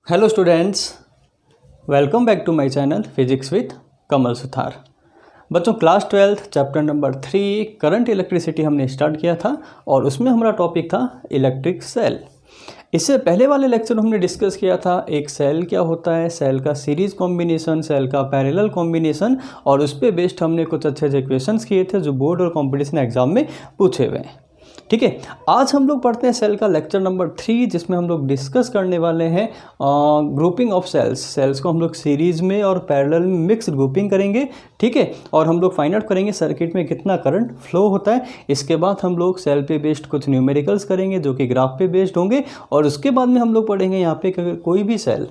Hello students, welcome back to my channel physics with Kamal Suthar. बच्चों, class 12 chapter number 3 current electricity हमने start किया था और उसमें हमारा टॉपिक था इलेक्ट्रिक सेल। इससे पहले वाले लेक्चर हमने डिस्कस किया था एक सेल क्या होता है, सेल का सीरीज़ कॉम्बिनेशन, सेल का पैरेलल कॉम्बिनेशन, और उस पर बेस्ड हमने कुछ अच्छे अच्छे क्वेश्चंस किए थे जो बोर्ड और कॉम्पिटिशन एग्जाम में पूछे हुए हैं। ठीक है, आज हम लोग पढ़ते हैं सेल का लेक्चर नंबर 3, जिसमें हम लोग डिस्कस करने वाले हैं ग्रुपिंग ऑफ सेल्स को हम लोग सीरीज़ में और पैरेलल में मिक्स ग्रुपिंग करेंगे। ठीक है, और हम लोग फाइंड आउट करेंगे सर्किट में कितना करंट फ्लो होता है। इसके बाद हम लोग सेल पे बेस्ड कुछ न्यूमेरिकल्स करेंगे जो कि ग्राफ पे बेस्ड होंगे, और उसके बाद में हम लोग पढ़ेंगे यहाँ पे अगर कोई भी सेल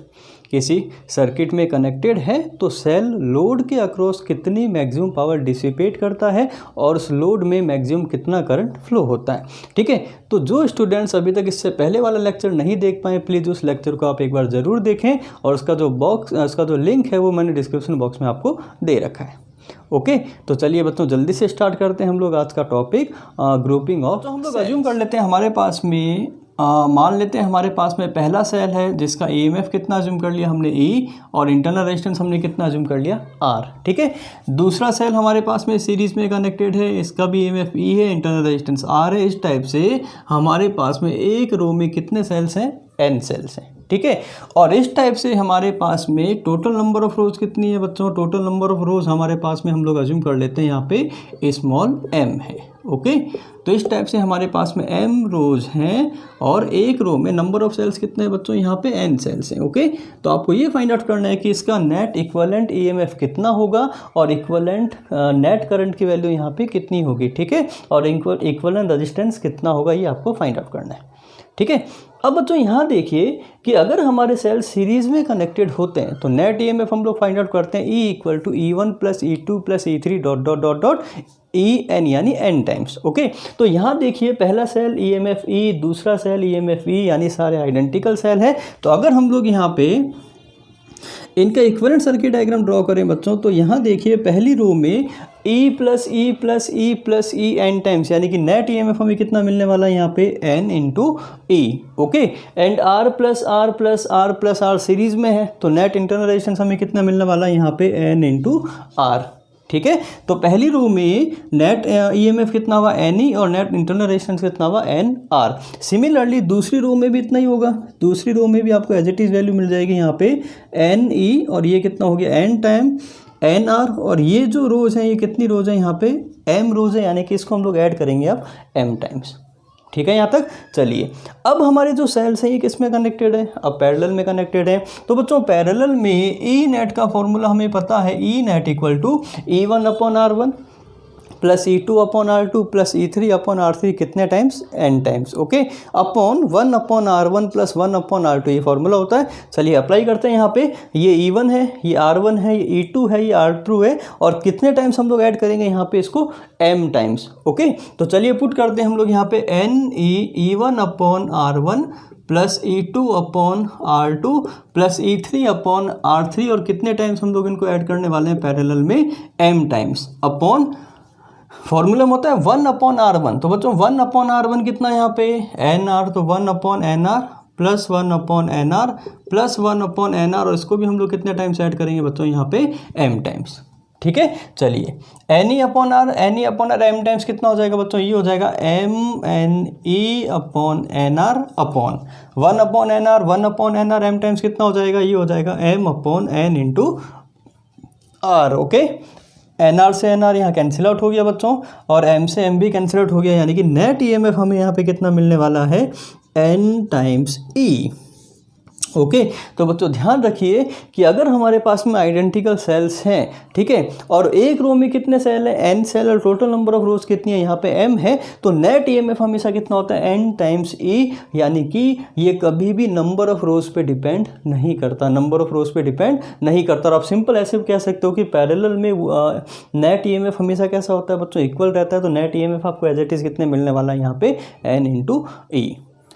किसी सर्किट में कनेक्टेड है तो सेल लोड के अक्रॉस कितनी मैक्सिमम पावर डिसिपेट करता है और उस लोड में मैक्सिमम कितना करंट फ्लो होता है। ठीक है, तो जो स्टूडेंट्स अभी तक इससे पहले वाला लेक्चर नहीं देख पाए, प्लीज़ उस लेक्चर को आप एक बार ज़रूर देखें, और उसका जो लिंक है वो मैंने डिस्क्रिप्शन बॉक्स में आपको दे रखा है। ओके, तो चलिए बच्चों जल्दी से स्टार्ट करते हैं हम लोग आज का टॉपिक ग्रुपिंग ऑफ। तो हम लोग अज्यूम कर लेते हैं हमारे पास में मान लेते हैं हमारे पास में पहला सेल है जिसका EMF कितना अज्यूम कर लिया हमने E, और इंटरनल रेजिस्टेंस हमने कितना अज्यूम कर लिया R। ठीक है, दूसरा सेल हमारे पास में सीरीज में कनेक्टेड है, इसका भी EMF E है, इंटरनल रेजिस्टेंस R है। इस टाइप से हमारे पास में एक रो में कितने सेल्स हैं, N सेल्स हैं। ठीक है, और इस टाइप से हमारे पास में टोटल नंबर ऑफ रोज कितनी है बच्चों, टोटल नंबर ऑफ रोज हमारे पास में हम लोग अज्यूम कर लेते हैं यहाँ पे स्मॉल m है। ओके, तो इस टाइप से हमारे पास में m रोज हैं और एक रो में नंबर ऑफ सेल्स कितने हैं बच्चों, यहाँ पे n सेल्स हैं। ओके, तो आपको ये फाइंड आउट करना है कि इसका नेट इक्विवेलेंट EMF कितना होगा और इक्विवेलेंट नेट करंट की वैल्यू यहाँ पे कितनी होगी। ठीक है, और इक्विवेलेंट रेजिस्टेंस कितना होगा, ये आपको फाइंड आउट करना है। ठीक है, अब बच्चों यहाँ देखिए कि अगर हमारे सेल सीरीज में कनेक्टेड होते हैं तो नेट EMF हम लोग फाइंड आउट करते हैं E equal to E1 plus E2 plus E3 dot dot dot dot EN यानी N टाइम्स। ओके, तो यहाँ देखिए पहला सेल EMF E, दूसरा सेल EMF E, यानी सारे आइडेंटिकल सेल है। तो अगर हम लोग यहाँ पे इनका इक्विवेलेंट सर्किट डायग्राम ड्रॉ करें बच्चों, तो यहाँ देखिए पहली रो में E plus e plus e plus e N times, यानी कि नेट EMF हमें कितना मिलने वाला है यहाँ पे N into E। Okay, and R plus R plus R plus R series में है तो नेट इंटरनल रेजिस्टेंस हमें कितना मिलने वाला है यहाँ पे N इंटू R। ठीक है, तो पहली रो में नेट EMF कितना हुआ NE और नेट इंटरनल रेजिस्टेंस कितना हुआ NR। सिमिलरली दूसरी रो में भी इतना ही होगा, दूसरी रो में भी आपको एज इट इज वैल्यू मिल जाएगी यहाँ पे NE, और ये कितना हो गया N टाइम NR, और ये जो रोज है ये कितनी रोज है यहाँ पे M रोज है, यानी कि इसको हम लोग ऐड करेंगे अब M टाइम्स। ठीक है, यहाँ तक चलिए। अब हमारे जो सेल्स हैं ये किस में कनेक्टेड है, अब पैरेलल में कनेक्टेड है। तो बच्चों पैरेलल में E नेट का फॉर्मूला हमें पता है, E net equal to E1 upon R1 plus E2 upon R2 plus E3 upon R3 कितने times, N times. Okay, upon 1 upon R1 plus 1 upon R2 ये फॉर्मूला होता है। चलिए अप्लाई करते हैं यहाँ पे, ये E1 है, ये R1 है, ये E2 है, ये R2 है, और कितने टाइम्स हम लोग ऐड करेंगे यहाँ पे इसको M टाइम्स। ओके, तो चलिए पुट करते हैं हम लोग यहाँ पे E1 upon R1 plus E2 upon R2 plus E3 upon R3, और कितने टाइम्स हम लोग इनको ऐड करने वाले हैं पैरेलल में M टाइम्स, अपॉन फॉर्मूला में होता है 1 अपॉन R1। तो बच्चों 1 अपॉन R1 कितना है यहाँ पे NR, तो 1 upon NR plus 1 upon NR plus 1 upon NR, और इसको भी हम लोग कितने टाइम्स ऐड करेंगे बच्चों यहाँ पे M टाइम्स। ठीक है, चलिए NE upon R M times कितना हो जाएगा बच्चों, ये हो जाएगा MNE upon NR upon 1 upon NR M times कितना हो जाएगा, ये हो जाएगा M upon N into R। Okay, NR से NR यहाँ कैंसिल आउट हो गया बच्चों, और M से M भी कैंसिल आउट हो गया, यानी कि नेट EMF हमें यहाँ पे कितना मिलने वाला है N टाइम्स E। ओके, तो बच्चों ध्यान रखिए कि अगर हमारे पास में आइडेंटिकल सेल्स हैं, ठीक है, और एक रो में कितने सेल हैं N सेल, और टोटल नंबर ऑफ रोज कितनी है यहाँ पे M है, तो नेट EMF हमेशा कितना होता है N टाइम्स E, यानी कि ये कभी भी नंबर ऑफ रोज पे डिपेंड नहीं करता, नंबर ऑफ रोज पे डिपेंड नहीं करता। और आप सिंपल ऐसे कह सकते हो कि पैरेलल में नेट EMF हमेशा कैसा होता है बच्चों, इक्वल रहता है। तो नेट EMF आपको एज इट इज कितने मिलने वाला है यहाँ पे N इंटू E।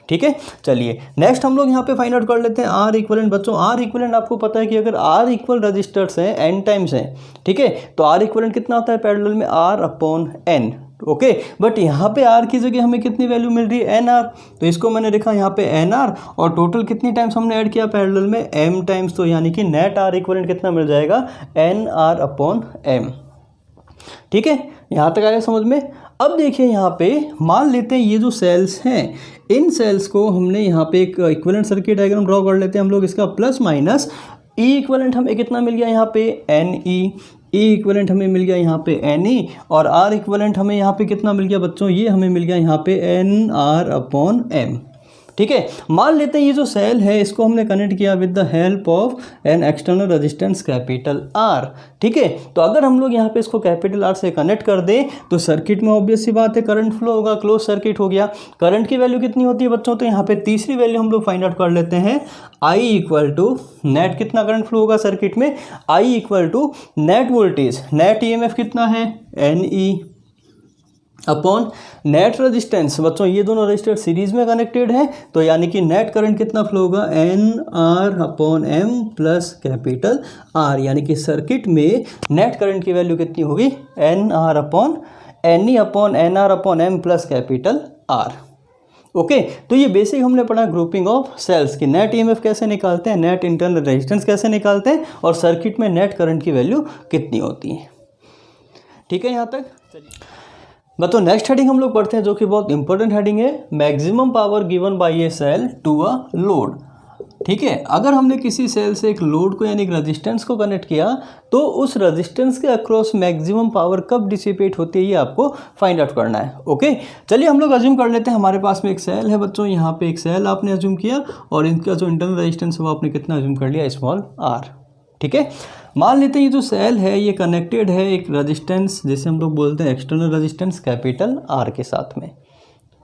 ठीक है, चलिए नेक्स्ट हम लोग यहाँ पे फाइंड आउट कर लेते हैं R इक्वलेंट। बच्चों R इक्वलेंट आपको पता है कि अगर R इक्वल रजिस्टर्स हैं N टाइम्स हैं, ठीक है, तो R इक्वलेंट कितना होता है पैरेलल में R upon N। Okay. But यहाँ पे आर की जगह हमें कितनी वैल्यू मिल रही है, एन आर, तो इसको मैंने लिखा यहाँ पे एन आर, और टोटल कितनी टाइम्स हमने ऐड किया पैरेलल में, एम टाइम्स, तो यानी कि नेट आर इक्वलेंट कितना मिल जाएगा, एन आर अपॉन एम। ठीक है, यहाँ तक आया समझ में। अब देखिए यहाँ पे मान लेते हैं ये जो सेल्स हैं, इन सेल्स को हमने यहाँ पे एक इक्विवेलेंट सर्किट डायग्राम ड्रॉ कर लेते हैं हम लोग। इसका प्लस माइनस ई इक्विवेलेंट हमें कितना मिल गया यहाँ पे, एन ई इक्विवेलेंट हमें मिल गया यहाँ पे एन ई, और आर इक्विवेलेंट हमें यहाँ पे कितना मिल गया बच्चों, ये हमें मिल गया यहाँ पे एन आर अपॉन एम। ठीक है, मान लेते हैं ये जो सेल है इसको हमने कनेक्ट किया with the help of an external resistance capital r. ठीक है, तो अगर हम लोग यहाँ पे इसको कैपिटल आर से कनेक्ट कर दें तो सर्किट में ऑब्वियस सी बात है करंट फ्लो होगा, क्लोज सर्किट हो गया। करंट की वैल्यू कितनी होती है बच्चों, तो यहाँ पे तीसरी वैल्यू हम लोग फाइंड आउट कर लेते हैं, आई इक्वल टू नेट कितना करंट फ्लो होगा सर्किट में, I equal to net voltage, net EMF कितना है, एन ई अपॉन नेट रेजिस्टेंस। बच्चों ये दोनों रजिस्टर सीरीज में कनेक्टेड है, तो यानी कि नेट करंट कितना फ्लो होगा, N R upon M plus capital R, यानी कि सर्किट में नेट करंट की वैल्यू कितनी होगी, एन आर अपॉन एन ई upon N R upon M plus capital R. Okay, तो ये बेसिक हमने पढ़ा ग्रुपिंग ऑफ सेल्स की, नेट ईएमएफ कैसे निकालते हैं, नेट इंटरनल रेजिस्टेंस कैसे निकालते हैं, और सर्किट में नेट करंट की वैल्यू कितनी होती है। ठीक है, यहाँ तक चलिए बच्चों नेक्स्ट हेडिंग हम लोग पढ़ते हैं जो कि बहुत इंपॉर्टेंट हेडिंग है, maximum power given by a cell to a load. ठीक है, अगर हमने किसी सेल से एक लोड को यानी एक रेजिस्टेंस को कनेक्ट किया तो उस रेजिस्टेंस के अक्रॉस मैक्सिमम पावर कब डिसिपेट होती है ये आपको फाइंड आउट करना है। ओके, चलिए हम लोग अज्यूम कर लेते हैं हमारे पास में एक सेल है बच्चों, यहाँ पे एक सेल आपने अज्यूम किया और इनका जो इंटरनल रेजिस्टेंस है वो आपने कितना अज्यूम कर लिया, स्मॉल आर। ठीक है, मान लेते हैं ये जो सेल है ये कनेक्टेड है एक रेजिस्टेंस जिसे हम लोग बोलते हैं एक्सटर्नल रेजिस्टेंस कैपिटल आर के साथ में।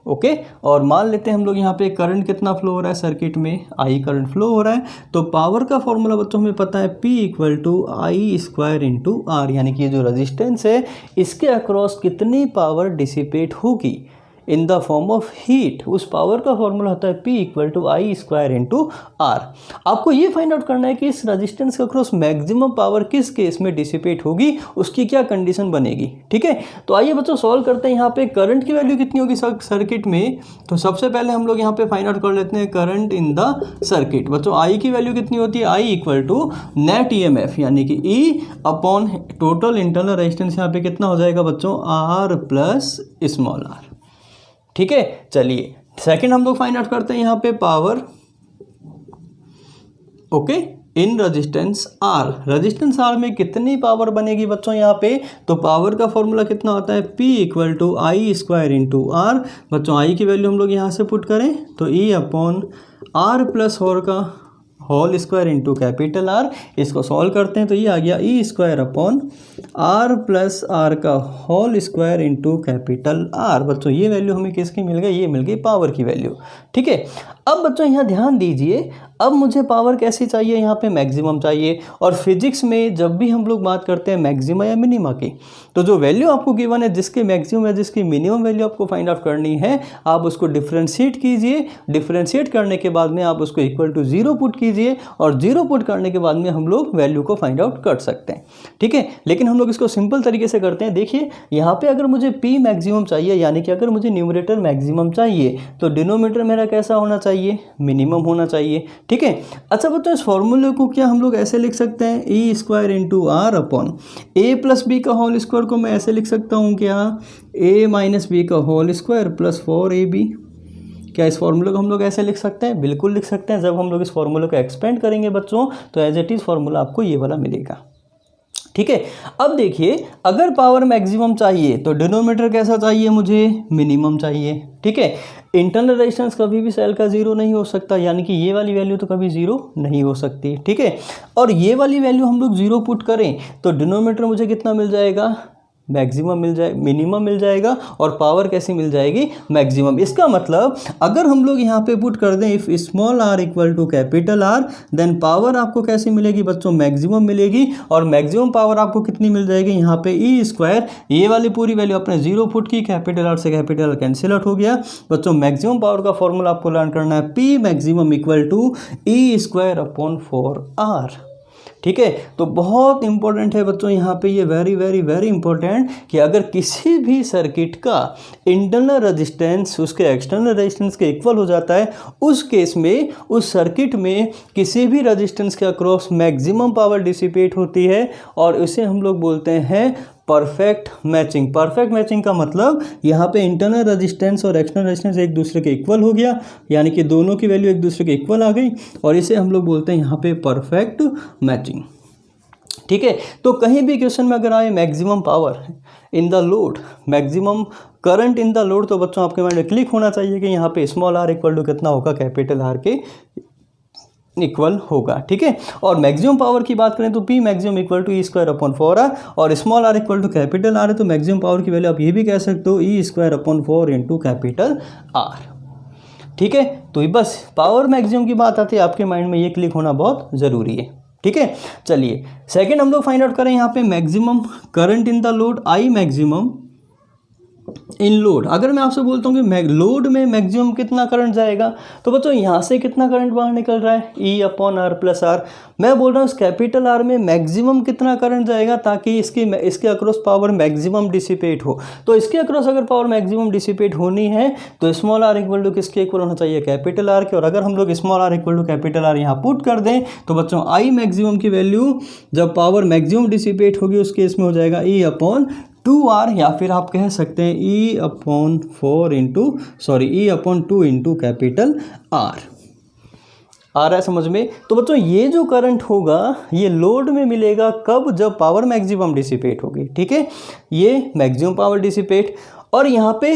ओके, और मान लेते हैं हम लोग यहाँ पे करंट कितना फ्लो हो रहा है सर्किट में, आई करंट फ्लो हो रहा है। तो पावर का फॉर्मूला बच्चों हमें पता है, P equal to I square into R, यानी कि ये जो रेजिस्टेंस है इसके अक्रॉस कितनी पावर डिसिपेट होगी in the form of heat, उस पावर का फॉर्मूला होता है P equal to I square into R. आपको ये फाइंड आउट करना है कि इस रेजिस्टेंस के अक्रॉस मैक्सिमम पावर किस केस में डिसिपेट होगी, उसकी क्या कंडीशन बनेगी। ठीक है, तो आइए बच्चों सॉल्व करते हैं। यहाँ पे करंट की वैल्यू कितनी होगी सर्किट में, तो सबसे पहले हम लोग यहाँ पे फाइंड आउट कर लेते हैं करंट इन द सर्किट। बच्चों आई की वैल्यू कितनी होती है, आई इक्वल टू नेट ईएमएफ यानी कि ई अपॉन टोटल इंटरनल रेजिस्टेंस, यहाँ पे कितना हो जाएगा बच्चों, आर प्लस स्मॉल आर। ठीक है, चलिए सेकंड हम लोग फाइंड आउट करते हैं यहाँ पे power, okay, in resistance R. Resistance R में कितनी पावर बनेगी बच्चों यहाँ पे, तो पावर का फॉर्मूला कितना होता है, P equal to I square into R. बच्चों आई की वैल्यू हम लोग यहाँ से पुट करें तो E अपॉन आर प्लस होर का whole square into capital r. इसको सॉल्व करते हैं तो ये आ गया e square upon are plus are का whole square into capital r. बच्चों ये वैल्यू हमें किसकी मिल गई, ये मिल गई पावर की वैल्यू। ठीक है, अब बच्चों यहाँ ध्यान दीजिए, अब मुझे पावर कैसी चाहिए, यहाँ पे मैक्सिमम चाहिए। और फिजिक्स में जब भी हम लोग बात करते हैं मैक्सिमा या मिनिमा की, तो जो वैल्यू आपको गिवन है जिसके मैक्सिमम है जिसकी मिनिमम वैल्यू आपको फाइंड आउट करनी है, आप उसको डिफ्रेंशिएट कीजिए। डिफ्रेंशिएट करने के बाद में आप उसको इक्वल टू 0 पुट कीजिए और 0 पुट करने के बाद में हम लोग वैल्यू को फाइंड आउट कर सकते हैं। ठीक है, लेकिन हम लोग इसको सिंपल तरीके से करते हैं। देखिए यहाँ पे अगर मुझे P मैक्सिमम चाहिए, यानी कि अगर मुझे न्यूमरेटर मैक्सिमम चाहिए तो डिनोमिनेटर मेरा कैसा होना चाहिए, मिनिमम होना चाहिए। ठीक है, अच्छा बच्चों इस फॉर्मूले को क्या हम लोग ऐसे लिख सकते हैं, e square into r upon a plus b का होल स्क्वायर को मैं ऐसे लिख सकता हूँ क्या, ए माइनस बी का होल स्क्वायर प्लस 4ab। क्या इस फॉर्मूले को हम लोग ऐसे लिख सकते हैं, बिल्कुल लिख सकते हैं। जब हम लोग इस फॉर्मूले को एक्सपेंड करेंगे बच्चों तो एज इट इज़ फॉर्मूला आपको ये वाला मिलेगा। ठीक है, अब देखिए अगर पावर मैक्सिमम चाहिए तो डिनोमिनेटर कैसा चाहिए, मुझे मिनिमम चाहिए। ठीक है, इंटरनल रेजिस्टेंस कभी भी सेल का 0 नहीं हो सकता, यानी कि ये वाली वैल्यू तो कभी 0 नहीं हो सकती। ठीक है, और ये वाली वैल्यू हम लोग 0 पुट करें तो डिनोमिनेटर मुझे कितना मिल जाएगा, मैक्सिमम मिल जाए, मिनिमम मिल जाएगा, और पावर कैसी मिल जाएगी, मैक्सिमम। इसका मतलब अगर हम लोग यहाँ पे पुट कर दें if small R equal to capital R, then power आपको कैसी मिलेगी बच्चों, मैक्सिमम मिलेगी। और मैक्सिमम पावर आपको कितनी मिल जाएगी, यहाँ पे ई स्क्वायर, ये वाली पूरी वैल्यू अपने 0 पुट की, कैपिटल आर से कैपिटल आर कैंसिल आउट हो गया। बच्चों मैक्सिमम पावर का फॉर्मूला आपको लर्न करना है, P maximum equal to E square upon 4R। ठीक है। तो बहुत इंपॉर्टेंट है बच्चों यहाँ पे ये वेरी वेरी वेरी इंपॉर्टेंट कि अगर किसी भी सर्किट का इंटरनल रेजिस्टेंस उसके एक्सटर्नल रेजिस्टेंस के इक्वल हो जाता है, उस केस में उस सर्किट में किसी भी रेजिस्टेंस के अक्रॉस मैक्सिमम पावर डिसिपेट होती है और इसे हम लोग बोलते हैं परफेक्ट मैचिंग। परफेक्ट मैचिंग का मतलब यहाँ पे इंटरनल रेजिस्टेंस और एक्सटर्नल रेजिस्टेंस एक दूसरे के इक्वल हो गया, यानी कि दोनों की वैल्यू एक दूसरे के इक्वल आ गई और इसे हम लोग बोलते हैं यहाँ पे परफेक्ट मैचिंग। ठीक है। तो कहीं भी क्वेश्चन में अगर आए maximum power in the load, maximum current in the load, तो बच्चों आपके माइंड में क्लिक होना चाहिए कि यहाँ पे स्मॉल आर इक्वल टू कितना होगा, कैपिटल आर के इक्वल होगा। ठीक है। और मैक्सिमम पावर की बात करें तो P maximum equal to E square upon 4r और small R equal to capital R है, तो मैक्सिमम पावर की वैल्यू आप ये भी कह सकते हो e square upon 4 into capital r. ठीक है। तो ये बस पावर मैक्सिमम की बात आती है, आपके माइंड में ये क्लिक होना बहुत ज़रूरी है। ठीक है। चलिए सेकंड हम लोग फाइंड आउट करें यहाँ पे maximum current in the load, I maximum in load. अगर मैं आपसे बोलता हूँ कि लोड में मैक्सिमम कितना करंट जाएगा, तो बच्चों यहाँ से कितना करंट बाहर निकल रहा है, E upon are plus R. मैं बोल रहा हूँ इस कैपिटल आर में मैक्सिमम कितना करंट जाएगा ताकि इसके अक्रॉस पावर मैक्सिमम डिसिपेट हो। तो इसके अक्रॉस अगर पावर मैक्सिमम डिसिपेट होनी है तो स्मॉल आर इक्वल टू किसके इक्वल होना चाहिए, कैपिटल आर के। और अगर हम लोग small R equal to capital R यहाँ पुट कर दें तो बच्चों आई मैक्सिमम की वैल्यू जब पावर मैक्सिमम डिसिपेट होगी उस केस में हो जाएगा ई अपॉन 2r, या फिर आप कह सकते हैं e upon 2 into capital r. आ रहा है समझ में। तो बच्चों ये जो करंट होगा ये लोड में मिलेगा कब, जब पावर मैक्सिमम डिसिपेट होगी। ठीक है। ये मैक्सिमम पावर डिसिपेट, और यहाँ पे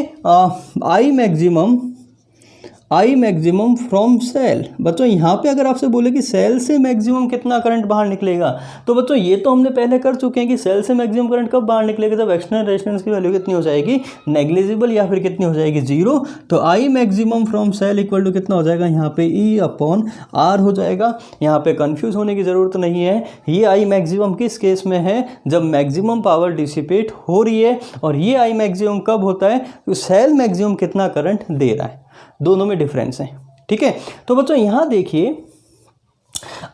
आई मैक्सिमम फ्रॉम सेल। बच्चों यहाँ पे अगर आपसे बोले कि सेल से मैक्सिमम कितना करंट बाहर निकलेगा, तो बच्चों ये तो हमने पहले कर चुके हैं कि सेल से मैक्सिमम करंट कब बाहर निकलेगा, जब एक्सटर्नल रेजिस्टेंस की वैल्यू कितनी हो जाएगी, नेग्लिजिबल, या फिर कितनी हो जाएगी, 0। तो I maximum from cell equal to कितना हो जाएगा, यहाँ पे ई अपॉन आर हो जाएगा। यहाँ पे कंफ्यूज होने की ज़रूरत नहीं है। ये आई मैक्सिमम किस केस में है, जब मैक्सिमम पावर डिसिपेट हो रही है, और ये आई मैक्सिमम कब होता है, तो सेल मैक्सिमम कितना करंट दे रहा है, दोनों में डिफरेंस है। ठीक है। तो बच्चों यहाँ देखिए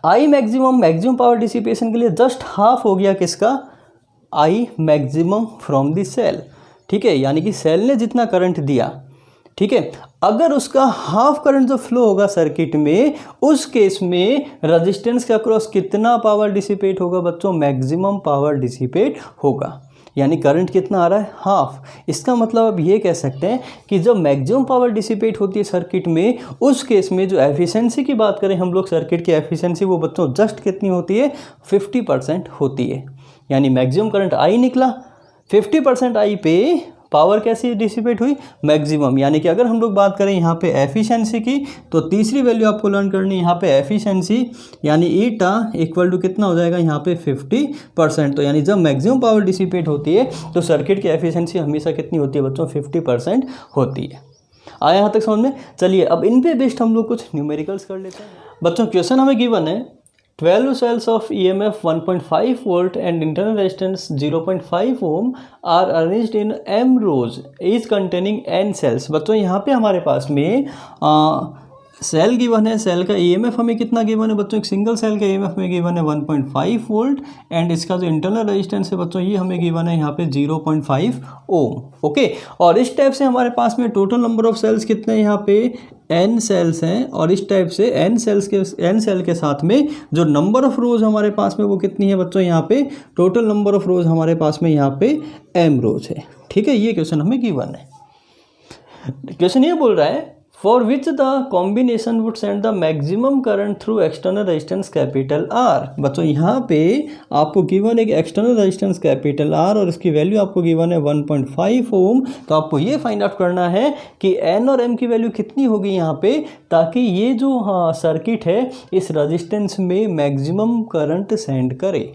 आई मैक्सिमम पावर डिसिपेशन के लिए जस्ट हाफ हो गया किसका, I maximum from the cell. ठीक है। यानी कि सेल ने जितना करंट दिया, ठीक है, अगर उसका हाफ करंट जो फ्लो होगा सर्किट में, उस केस में रेजिस्टेंस के अक्रॉस कितना पावर डिसिपेट होगा बच्चों, मैक्सिमम पावर डिसिपेट होगा। यानी करंट कितना आ रहा है, हाफ। इसका मतलब अब ये कह सकते हैं कि जब मैक्सिमम पावर डिसिपेट होती है सर्किट में, उस केस में जो एफिशिएंसी की बात करें हम लोग, सर्किट की एफिशिएंसी, वो बच्चों जस्ट कितनी होती है, 50% होती है। यानी मैक्सिमम करंट आई निकला, 50% आई पे पावर कैसी डिसिपेट हुई, मैक्सिमम। यानी कि अगर हम लोग बात करें यहाँ पे एफिशिएंसी की, तो तीसरी वैल्यू आपको लर्न करनी है यहाँ पे एफिशिएंसी, यानी ईटा इक्वल टू कितना हो जाएगा यहाँ पे 50%। तो यानी जब मैक्सिमम पावर डिसिपेट होती है तो सर्किट की एफिशिएंसी हमेशा कितनी होती है बच्चों, 50% होती है। आया यहाँ तक समझ में। चलिए अब इन पे बेस्ड हम लोग कुछ न्यूमेरिकल्स कर लेते हैं। बच्चों क्वेश्चन हमें गिवन है 12 cells of EMF 1.5 volt and internal resistance 0.5 ohm are arranged in M rows each containing n cells। बच्चों यहाँ पे हमारे पास में सेल गिवन है, सेल का EMF हमें कितना गिवन है बच्चों, एक सिंगल सेल का EMF में गिवन है 1.5 वोल्ट, एंड इसका जो इंटरनल रेजिस्टेंस है बच्चों ये हमें गिवन है यहाँ पे 0.5 ओम। ओके। और इस टाइप से हमारे पास में टोटल नंबर ऑफ सेल्स कितने हैं, यहाँ पे n सेल्स हैं, और इस टाइप से n सेल के साथ में जो नंबर ऑफ रोज हमारे पास में वो कितनी है बच्चों, यहाँ पे टोटल नंबर ऑफ रोज हमारे पास में यहाँ पे m रोज है। ठीक है। ये क्वेश्चन हमें गिवन है। क्वेश्चन ये बोल रहा है for which the combination would send the maximum current through external resistance capital R। बच्चों यहाँ पे आपको गिवन एक एक्सटर्नल रेजिस्टेंस कैपिटल R और इसकी वैल्यू आपको गिवन है 1.5 ओम। तो आपको ये फाइंड आउट करना है कि N और M की वैल्यू कितनी होगी यहाँ पे, ताकि ये जो सर्किट है इस रेजिस्टेंस में मैक्सिमम करंट सेंड करे।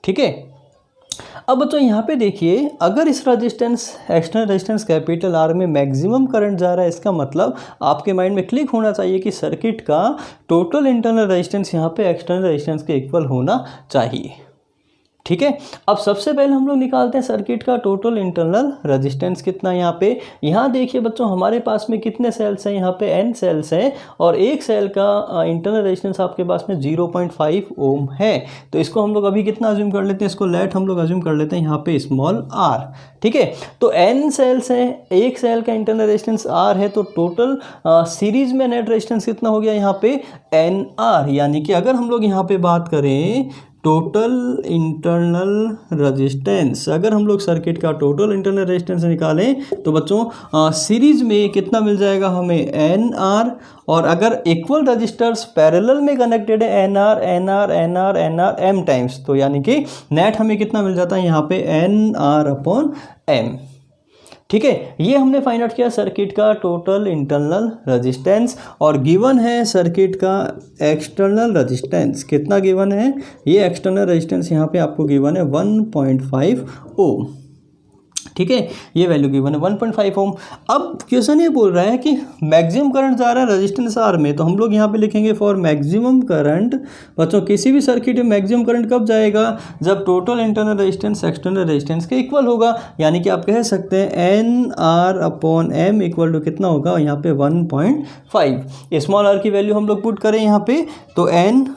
ठीक है। अब बच्चों यहाँ पे देखिए, अगर इस resistance external resistance capital R में मैक्सिमम करंट जा रहा है, इसका मतलब आपके माइंड में क्लिक होना चाहिए कि सर्किट का टोटल इंटरनल रेजिस्टेंस यहाँ पे एक्सटर्नल रेजिस्टेंस के इक्वल होना चाहिए। ठीक है। अब सबसे पहले हम लोग निकालते हैं सर्किट का टोटल इंटरनल रेजिस्टेंस कितना यहाँ पे। यहाँ देखिए बच्चों हमारे पास में कितने सेल्स हैं, यहाँ पे n सेल्स हैं और एक सेल का इंटरनल रेजिस्टेंस आपके पास में 0.5 ओम है। तो इसको हम लोग अभी कितना अज्यूम कर लेते हैं, इसको लेट हम लोग अज्यूम कर लेते हैं यहाँ पे स्मॉल r। ठीक है, तो n सेल्स हैं, एक सेल का इंटरनल रेजिस्टेंस r है, तो टोटल सीरीज में नेट रेजिस्टेंस कितना हो गया यहाँ पे nr। यानी कि अगर हम लोग यहाँ पे बात करें टोटल इंटरनल रेजिस्टेंस, अगर हम लोग सर्किट का टोटल इंटरनल रेजिस्टेंस निकालें तो बच्चों सीरीज में कितना मिल जाएगा हमें एन आर, और अगर इक्वल रजिस्टर्स पैरेलल में कनेक्टेड है N R N R N R N R M times, तो यानी कि नेट हमें कितना मिल जाता है यहाँ पे एन आर अपॉन एम। ठीक है, ये हमने फाइंड आउट किया सर्किट का टोटल इंटरनल रेजिस्टेंस। और गिवन है सर्किट का एक्सटर्नल रेजिस्टेंस, कितना गिवन है, ये एक्सटर्नल रेजिस्टेंस यहाँ पे आपको गिवन है 1.5 ओम। ठीक है, ये वैल्यू गिवन है 1.5 ओम। अब क्वेश्चन ये बोल रहा है कि मैक्सिमम करंट जा रहा है रेजिस्टेंस आर में, तो हम लोग यहाँ पे लिखेंगे फॉर मैक्सिमम करंट। बच्चों किसी भी सर्किट में मैक्सिमम करंट कब जाएगा, जब total internal resistance external resistance के इक्वल होगा। यानी कि आप कह सकते हैं N R upon M equal to कितना होगा यहाँ पे 1.5। स्मॉल आर की वैल्यू हम लोग पुट करें यहाँ पे, तो N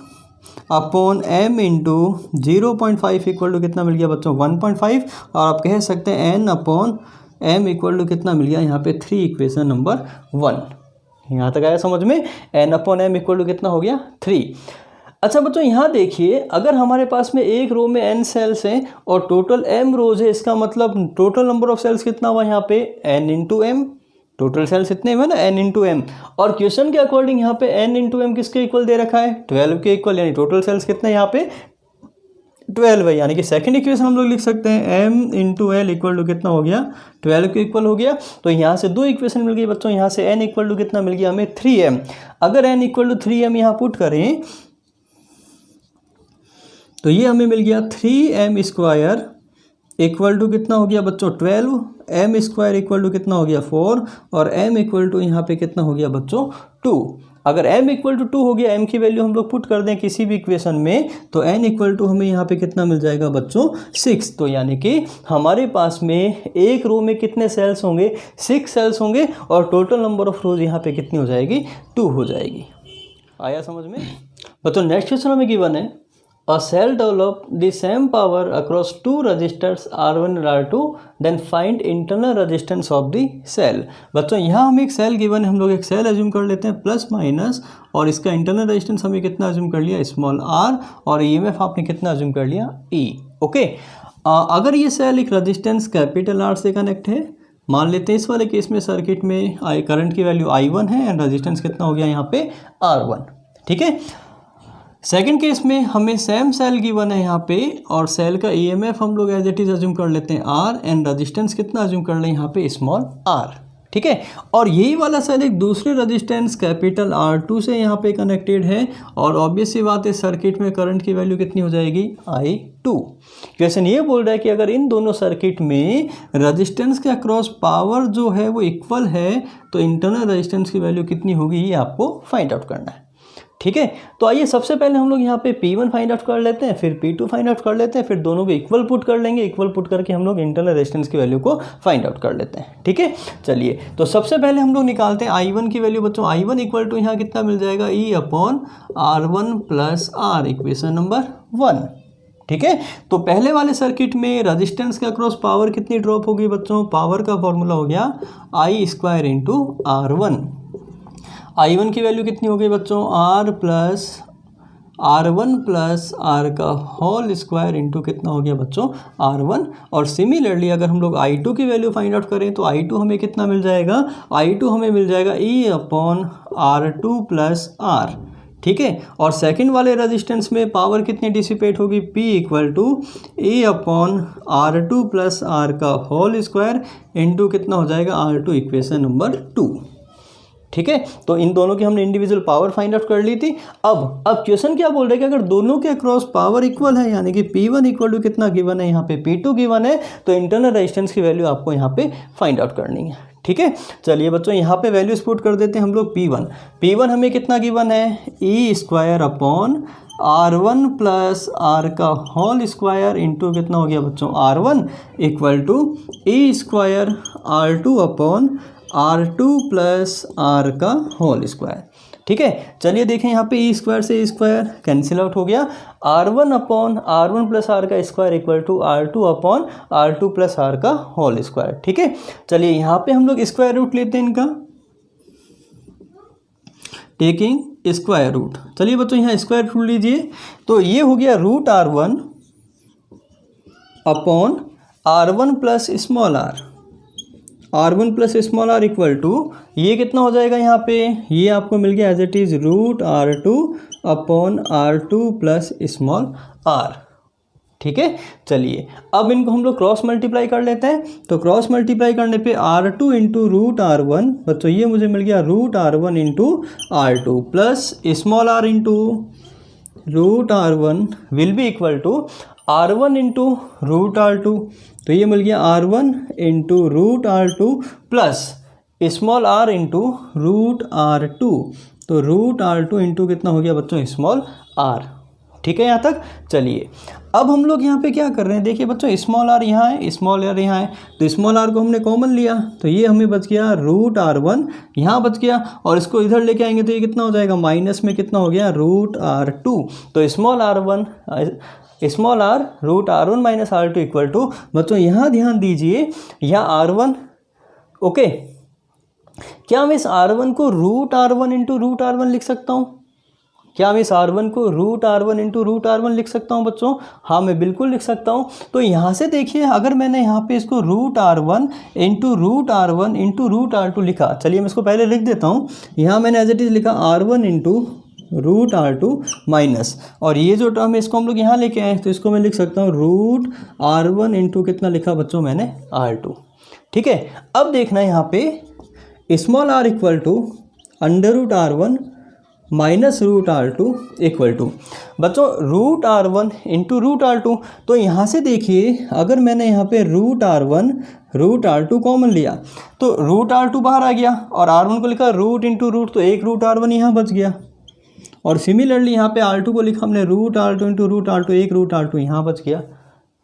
upon M into 0.5 equal to कितना मिल गया बच्चों 1.5, और आप कह सकते हैं N upon M equal to कितना मिल गया यहाँ पे 3, इक्वेशन नंबर 1। यहाँ तक आया समझ में, N upon M equal to कितना हो गया 3। अच्छा बच्चों यहाँ देखिए, अगर हमारे पास में एक रो में n सेल्स हैं और टोटल m रोज है, इसका मतलब टोटल नंबर ऑफ सेल्स कितना हुआ यहाँ पे n into M. Total cells इतने हुए ना n इंटू एम, और क्वेश्चन के अकॉर्डिंग यहाँ पे n इंटू एम किसके इक्वल दे रखा है 12 के इक्वल, यानी टोटल सेल्स कितने यहाँ पे 12 है। यानी कि सेकंड इक्वेशन हम लोग लिख सकते हैं m into L equal to कितना हो गया 12 के इक्वल हो गया। तो यहाँ से दो इक्वेशन मिल गई बच्चों, यहाँ से n इक्वल टू कितना मिल गया हमें 3m। अगर n इक्वल टू 3m यहाँ पुट करें तो ये हमें मिल गया 3m स्क्वायर इक्वल टू कितना हो गया बच्चों 12, m स्क्वायर इक्वल टू कितना हो गया 4, और m इक्वल टू यहाँ पे कितना हो गया बच्चों 2। अगर m इक्वल टू 2 हो गया, m की वैल्यू हम लोग पुट कर दें किसी भी इक्वेशन में, तो n इक्वल टू हमें यहाँ पे कितना मिल जाएगा बच्चों 6। तो यानी कि हमारे पास में एक रो में कितने सेल्स होंगे 6 सेल्स होंगे, और टोटल नंबर ऑफ रोज यहाँ पे कितनी हो जाएगी 2 हो जाएगी। आया समझ में बच्चों। नेक्स्ट क्वेश्चन हमें गिवन है A cell develop the same power across two resistors R1 and R2, then find internal resistance of the cell। बच्चों यहाँ हमें एक सेल गिवन है, हम लोग एक सेल एज्यूम कर लेते हैं प्लस माइनस, और इसका इंटरनल रेजिस्टेंस हमें कितना एज्यूम कर लिया स्मॉल r, और ईएमएफ आपने कितना एज्यूम कर लिया E। ओके, अगर ये सेल एक रेजिस्टेंस कैपिटल R से कनेक्ट है, मान लेते हैं इस वाले केस में सर्किट में करंट की वैल्यू I1 है एंड रेजिस्टेंस कितना हो गया यहाँ पे R1। ठीक है, सेकंड केस में हमें सेम सेल गिवन है यहाँ पे, और सेल का ईएमएफ हम लोग एज इट इज अज्यूम कर लेते हैं R, एंड रेजिस्टेंस कितना अज्यूम कर लें यहाँ पे स्मॉल r। ठीक है, और यही वाला सेल एक दूसरे रेजिस्टेंस कैपिटल R2 से यहाँ पे कनेक्टेड है, और ऑब्वियस सी बात है सर्किट में करंट की वैल्यू कितनी हो जाएगी I2। क्वेश्चन ये बोल रहा है कि अगर इन दोनों सर्किट में रेजिस्टेंस के अक्रॉस पावर जो है वो इक्वल है, तो इंटरनल रेजिस्टेंस की वैल्यू कितनी होगी ये आपको फाइंड आउट करना है। ठीक है, तो आइए सबसे पहले हम लोग यहाँ पे P1 फाइंड आउट कर लेते हैं, फिर P2 फाइंड आउट कर लेते हैं, फिर दोनों को इक्वल पुट कर लेंगे, इक्वल पुट करके हम लोग इंटरनल रेजिस्टेंस की वैल्यू को फाइंड आउट कर लेते हैं। ठीक है, चलिए तो सबसे पहले हम लोग निकालते हैं I1 की वैल्यू। बच्चों I1 इक्वल टू यहाँ कितना मिल जाएगा E upon R1 plus R, equation number 1। ठीक है, तो पहले वाले सर्किट में रेजिस्टेंस के अक्रॉस पावर कितनी ड्रॉप होगी बच्चों, पावर का फॉर्मूला हो गया I square into R1। I1 की वैल्यू कितनी हो गई बच्चों R1 प्लस R का होल स्क्वायर इंटू कितना हो गया बच्चों R1। और सिमिलरली अगर हम लोग I2 की वैल्यू फाइंड आउट करें तो I2 हमें कितना मिल जाएगा, I2 हमें मिल जाएगा E upon R2 plus R। ठीक है, और सेकंड वाले रेजिस्टेंस में पावर कितनी डिसिपेट होगी, P equal to E upon R2 plus R का होल स्क्वायर इंटू कितना हो जाएगा R2, इक्वेशन नंबर 2। ठीक है, तो इन दोनों की हमने इंडिविजुअल पावर फाइंड आउट कर ली थी। अब क्वेश्चन क्या बोल रहे हैं कि अगर दोनों के अक्रॉस पावर इक्वल है, यानी कि P1 इक्वल टू कितना गिवन है यहाँ पे P2 गिवन है, तो इंटरनल रेजिस्टेंस की वैल्यू आपको यहाँ पे फाइंड आउट करनी है। ठीक है, चलिए बच्चों यहाँ पे वैल्यूज पुट कर देते हैं हम लोग। P1 हमें कितना गिवन है E square upon R1 plus are का होल स्क्वायर इंटू कितना हो गया बच्चों R1 equal to E square R2 upon R2 plus are का होल स्क्वायर। ठीक है, चलिए देखें यहाँ पे ई स्क्वायर से ई स्क्वायर कैंसिल आउट हो गया। R1 upon R1 plus are का square equal to R2 upon R2 plus are का होल स्क्वायर। ठीक है, चलिए यहाँ पे हम लोग स्क्वायर रूट लेते हैं इनका, टेकिंग स्क्वायर रूट। चलिए बच्चों यहाँ स्क्वायर रूट लीजिए, तो ये हो गया root R1 upon R1 plus small R, R1 plus small R equal to ये कितना हो जाएगा यहाँ पे, ये आपको मिल गया as it is root R2 upon R2 plus small R. ठीक है, चलिए अब इनको हम लोग क्रॉस मल्टीप्लाई कर लेते हैं। तो क्रॉस मल्टीप्लाई करने पे R2 इंटू रूट R1 बच्चों ये मुझे मिल गया root R1 into R2 plus small R into root R1 will be equal to R1 into root R2, तो ये मिल गया R1 into root R2 plus small R into root R2, तो रूट R2 इंटू कितना हो गया बच्चों small R. ठीक है यहाँ तक। चलिए अब हम लोग यहाँ पे क्या कर रहे हैं, देखिए बच्चों स्मॉल आर यहाँ है, स्मॉल आर यहाँ है, तो स्मॉल आर को हमने कॉमन लिया, तो ये हमें बच गया रूट R1 यहाँ बच गया, और इसको इधर लेके आएंगे तो ये कितना हो जाएगा माइनस में कितना हो गया रूट R2, तो small R root R1 minus R2 equal to बच्चों यहाँ ध्यान दीजिए यहाँ R1, ओके, क्या मैं इस R1 को root R1 into root R1 लिख सकता हूँ? क्या मैं इस R1 को root R1 into root R1 लिख सकता हूँ बच्चों? हाँ मैं बिल्कुल लिख सकता हूँ। तो यहाँ से देखिए अगर मैंने यहाँ पे इसको root R1 into root R1 into root R2 लिखा, चलिए मैं इसको पहले लिख देता हूँ। यहाँ मैंने एज इट इज़ लिखा R1 into root R2 minus, और ये जो टर्म है इसको हम लोग यहाँ लेके आए, तो इसको मैं लिख सकता हूँ रूट R1 इंटू कितना लिखा बच्चों मैंने R2। ठीक है, अब देखना है यहाँ पे small r equal to under root R1 minus root R2 equal to बच्चों root R1 into root R2, तो यहाँ से देखिए अगर मैंने यहाँ पे root R1 root R2 common लिया तो रूट R2 बाहर आ गया, और R1 को लिखा रूट इंटू रूट, तो एक रूट R1 यहाँ बच गया, और सिमिलरली यहाँ पे R2 को लिखा हमने root R2 into root R2, एक रूट R2 यहाँ बच गया।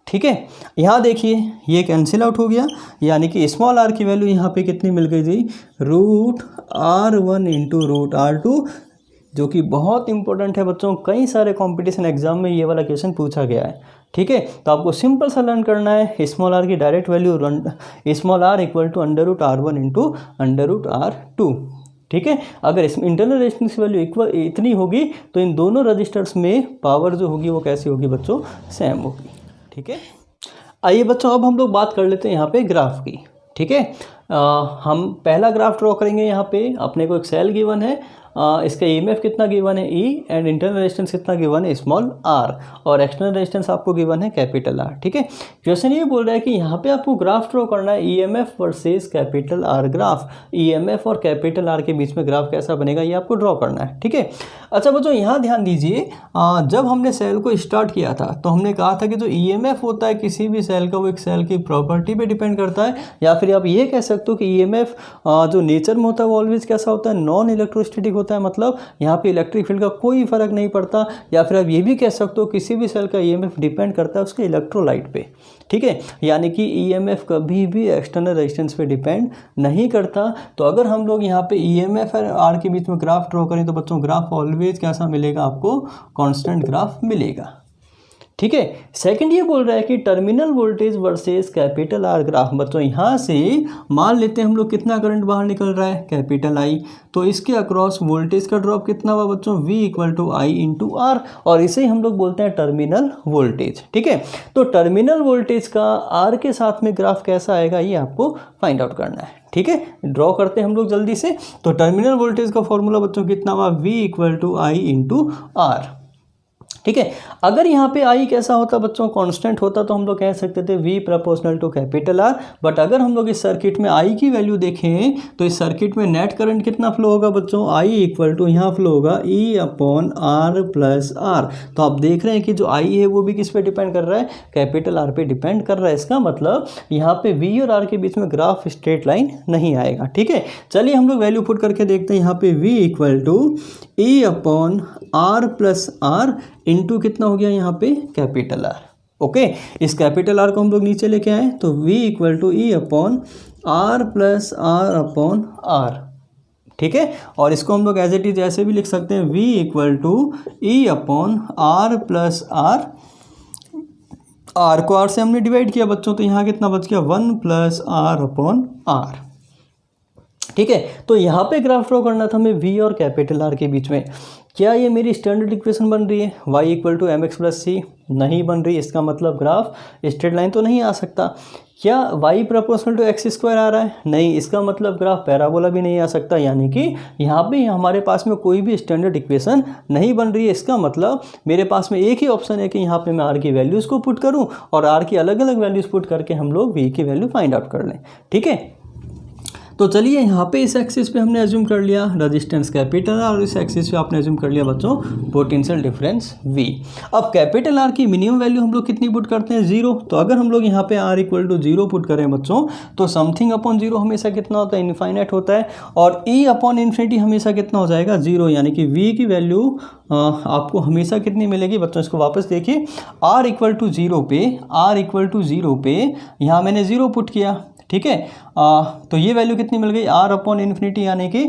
ठीक है, यहाँ देखिए ये कैंसिल आउट हो गया, यानी कि स्मॉल r की वैल्यू यहाँ पे कितनी मिल गई जी root R1 into root R2, जो कि बहुत इंपॉर्टेंट है बच्चों, कई सारे कंपटीशन एग्जाम में ये वाला क्वेश्चन पूछा गया है। ठीक है, तो आपको सिंपल सा लर्न करना है स्मॉल r की direct value small r equal to under root R1 into under root R2। ठीक है, अगर इसमें इंटरनल रेजिस्टेंस की वैल्यू इतनी होगी तो इन दोनों रजिस्टर्स में पावर जो होगी वो कैसी होगी बच्चों, सेम होगी। ठीक है, आइए बच्चों अब हम लोग बात कर लेते हैं यहाँ पे ग्राफ की। ठीक है, हम पहला ग्राफ ड्रॉ करेंगे। यहाँ पे अपने को एक सेल गिवन है, इसका EMF कितना गिवन है E, एंड इंटरनल रेजिस्टेंस कितना गिवन है स्मॉल r, और एक्सटर्नल रेजिस्टेंस आपको गिवन है कैपिटल R। ठीक है, क्वेश्चन ये बोल रहा है कि यहाँ पे आपको ग्राफ ड्रॉ करना है EMF versus capital R graph, EMF और कैपिटल R के बीच में ग्राफ कैसा बनेगा ये आपको ड्रॉ करना है। ठीक है, अच्छा बच्चों यहाँ ध्यान दीजिए, जब हमने सेल को स्टार्ट किया था तो हमने कहा था कि जो EMF होता है किसी भी सेल का वो एक सेल की प्रॉपर्टी पे डिपेंड करता है, या फिर आप ये कह सकते हो कि EMF जो नेचर में होता है वो ऑलवेज कैसा होता है, नॉन इलेक्ट्रोस्टैटिक होता है, मतलब यहाँ पे इलेक्ट्रिक फील्ड का कोई फर्क नहीं पड़ता। या फिर आप ये भी कह सकते हो किसी भी सेल का EMF डिपेंड करता है उसके इलेक्ट्रोलाइट पे। ठीक है, यानी कि EMF कभी भी एक्सटर्नल रेजिस्टेंस पे डिपेंड नहीं करता। तो अगर हम लोग यहाँ पे EMF और R के बीच में ग्राफ ड्रॉ करें तो बच्चों ग्राफ ऑलवेज कैसा मिलेगा, आपको कांस्टेंट ग्राफ मिलेगा। ठीक है, सेकंड ये बोल रहा है कि terminal voltage versus capital R graph. बच्चों यहाँ से मान लेते हैं हम लोग कितना करंट बाहर निकल रहा है कैपिटल I, तो इसके अक्रॉस वोल्टेज का ड्रॉप कितना हुआ बच्चों V equal to I into R, और इसे हम लोग बोलते हैं टर्मिनल वोल्टेज। ठीक है, तो टर्मिनल वोल्टेज का R के साथ में ग्राफ कैसा आएगा ये आपको फाइंड आउट करना है। ठीक है, ड्रॉ करते हैं हम लोग जल्दी से। तो टर्मिनल वोल्टेज का फॉर्मूला बच्चों कितना हुआ V equal to I into R। ठीक है, अगर यहाँ पे I कैसा होता बच्चों, कांस्टेंट होता, तो हम लोग कह सकते थे V proportional to capital R। But अगर हम लोग इस सर्किट में I की वैल्यू देखें तो इस सर्किट में नेट करंट कितना फ्लो होगा बच्चों, I इक्वल टू यहाँ फ्लो होगा E upon R plus R। तो आप देख रहे हैं कि जो I है वो भी किस पे डिपेंड कर रहा है, कैपिटल R पे डिपेंड कर रहा है। इसका मतलब यहाँ पे V और R के बीच में ग्राफ स्ट्रेट लाइन नहीं आएगा। ठीक है, चलिए हम लोग वैल्यू पुट करके देखते हैं। यहाँ पे V equal to E upon R plus R into कितना हो गया यहाँ पे कैपिटल आर। ओके, इस कैपिटल आर को हम लोग नीचे लेके आए तो v equal to E upon are plus R upon R. ठीक है, और इसको हम लोग एज इट इज ऐसे भी लिख सकते हैं, v equal to E upon are plus R. R को आर से हमने डिवाइड किया बच्चों, तो यहाँ कितना बच गया 1 प्लस आर अपॉन आर। ठीक है, तो यहाँ पे ग्राफ ड्रॉ करना था हमें v और कैपिटल आर के बीच में। क्या ये मेरी स्टैंडर्ड इक्वेशन बन रही है y equal to m x plus c? नहीं बन रही। इसका मतलब ग्राफ स्ट्रेट लाइन तो नहीं आ सकता। क्या y proportional to x square आ रहा है? नहीं। इसका मतलब ग्राफ पैराबोला भी नहीं आ सकता, यानी कि यहाँ पे हमारे पास में कोई भी स्टैंडर्ड इक्वेशन नहीं बन रही है। इसका मतलब मेरे पास में एक ही ऑप्शन है कि यहाँ पे मैं r की वैल्यूज़ को पुट करूँ और r की अलग अलग वैल्यूज़ पुट करके हम लोग v की वैल्यू फाइंड आउट कर लें। ठीक है, तो चलिए यहाँ पे इस एक्सिस पे हमने एज्यूम कर लिया रेजिस्टेंस कैपिटल आर और इस एक्सिस पे आपने एज्यूम कर लिया बच्चों पोटेंशियल डिफरेंस V। अब कैपिटल आर की मिनिमम वैल्यू हम लोग कितनी पुट करते हैं? 0। तो अगर हम लोग यहाँ पे r इक्वल टू 0 पुट करें बच्चों, तो समथिंग अपॉन 0 हमेशा कितना होता है? इनफाइनाइट होता है। और e अपॉन इन्फिनिटी हमेशा कितना हो जाएगा? 0, यानी कि v की वैल्यू आपको हमेशा कितनी मिलेगी बच्चों? इसको वापस देखिए, r इक्वल टू 0 पे यहाँ मैंने 0 पुट किया। ठीक है, तो ये वैल्यू कितनी मिल गई? r अपॉन इन्फिनिटी, यानी कि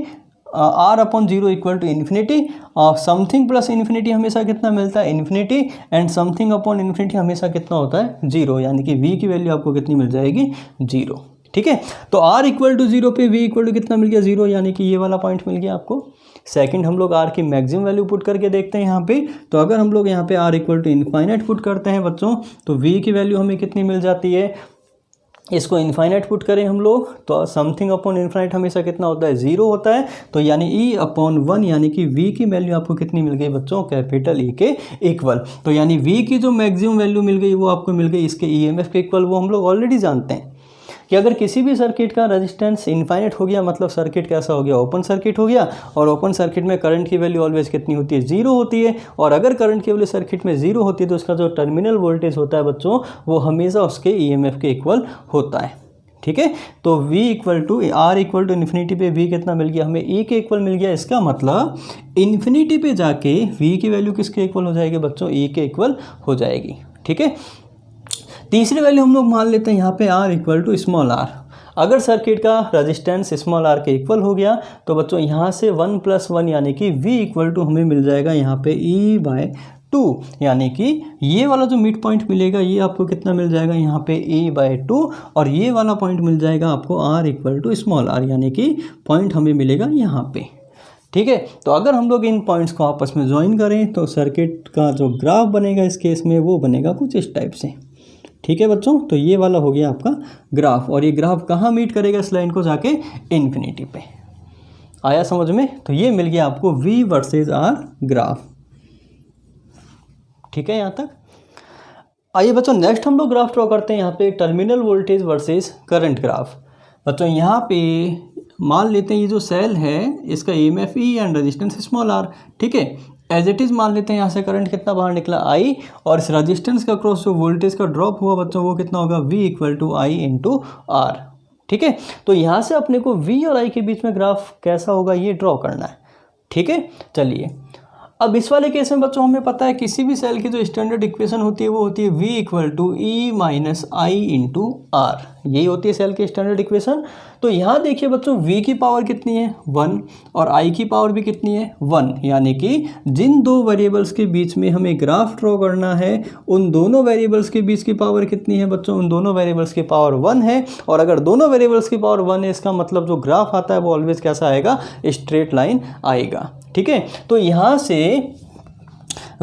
r upon 0 equal to infinity. Something plus infinity हमेशा कितना मिलता है? Infinity. And something upon infinity हमेशा कितना होता है? 0, यानी कि v की वैल्यू आपको कितनी मिल जाएगी? 0। ठीक है, तो r इक्वल टू 0 पे v इक्वल टू कितना मिल गया? 0, यानी कि ये वाला पॉइंट मिल गया आपको। सेकंड हम लोग r की मैक्सिमम वैल्यू पुट करके देखते हैं यहाँ पे। तो अगर हम लोग यहाँ पे r equal to infinite put करते हैं बच्चों, तो v की वैल्यू हमें कितनी मिल जाती है? इसको इनफाइनाइट पुट करें हम लोग तो समथिंग अपॉन इनफाइनाइट हमेशा कितना होता है? 0 होता है। तो यानी e अपॉन 1, यानी कि v की वैल्यू आपको कितनी मिल गई बच्चों? कैपिटल E के इक्वल। तो यानी v की जो मैक्सिमम वैल्यू मिल गई वो आपको मिल गई इसके EMF के इक्वल। वो हम लोग ऑलरेडी जानते हैं कि अगर किसी भी सर्किट का रेजिस्टेंस इनफाइनाइट हो गया, मतलब सर्किट कैसा हो गया? ओपन सर्किट हो गया। और ओपन सर्किट में करंट की वैल्यू ऑलवेज कितनी होती है? 0 होती है। और अगर करंट की वैल्यू सर्किट में 0 होती है तो उसका जो टर्मिनल वोल्टेज होता है बच्चों, वो हमेशा उसके EMF के इक्वल होता है। ठीक है, तो v equal to r equal to infinity पे v कितना मिल गया? हमें e के इक्वल मिल गया। इसका मतलब इन्फिनिटी पे जाके v की वैल्यू किसके इक्वल हो जाएगी बच्चों? e के इक्वल हो जाएगी। ठीक है, तीसरी वैल्यू हम लोग मान लेते हैं यहाँ पे r equal to small r। अगर सर्किट का रेजिस्टेंस स्मॉल r के इक्वल हो गया तो बच्चों यहाँ से 1 प्लस 1, यानी कि v इक्वल टू हमें मिल जाएगा यहाँ पे e/2, यानी कि ये वाला जो मिड पॉइंट मिलेगा ये आपको कितना मिल जाएगा? यहाँ पे e/2। और ये वाला पॉइंट मिल जाएगा आपको r equal to small r, यानी कि पॉइंट हमें मिलेगा यहाँ पे। ठीक है, तो अगर हम लोग इन पॉइंट्स को आपस में ज्वाइन करें तो सर्किट का जो ग्राफ बनेगा इस केस में वो बनेगा कुछ इस टाइप से। ठीक है बच्चों, तो ये वाला हो गया आपका ग्राफ। और ये ग्राफ कहाँ मीट करेगा? इस लाइन को जाके इन्फिनिटी पे। आया समझ में? तो ये मिल गया आपको v वर्सेस r ग्राफ। ठीक है यहाँ तक। आइए बच्चों नेक्स्ट हम लोग ग्राफ ड्रॉ करते हैं यहाँ पे terminal voltage versus current graph. बच्चों यहाँ पे मान लेते हैं ये जो सेल है इसका EMF E and resistance small r। ठीक है, एज इट इज़ मान लेते हैं यहाँ से करंट कितना बाहर निकला? I। और इस रेजिस्टेंस का क्रॉस जो वोल्टेज का ड्रॉप हुआ बच्चों वो कितना होगा? v equal to I into R। ठीक है, तो यहाँ से अपने को v और I के बीच में ग्राफ कैसा होगा ये ड्रॉ करना है। ठीक है, चलिए अब इस वाले केस में बच्चों हमें पता है किसी भी सेल की जो स्टैंडर्ड इक्वेशन होती है वो होती है v equal to E minus I into R। यही होती है सेल की स्टैंडर्ड इक्वेशन। तो यहाँ देखिए बच्चों v की पावर कितनी है? 1 और I की पावर भी कितनी है? 1, यानी कि जिन दो वेरिएबल्स के बीच में हमें ग्राफ ड्रॉ करना है उन दोनों वेरिएबल्स के बीच की पावर कितनी है बच्चों? उन दोनों वेरिएबल्स की पावर 1 है। और अगर दोनों वेरिएबल्स की पावर 1 है इसका मतलब जो ग्राफ आता है वो ऑलवेज कैसा आएगा? स्ट्रेट लाइन आएगा। ठीक है, तो यहाँ से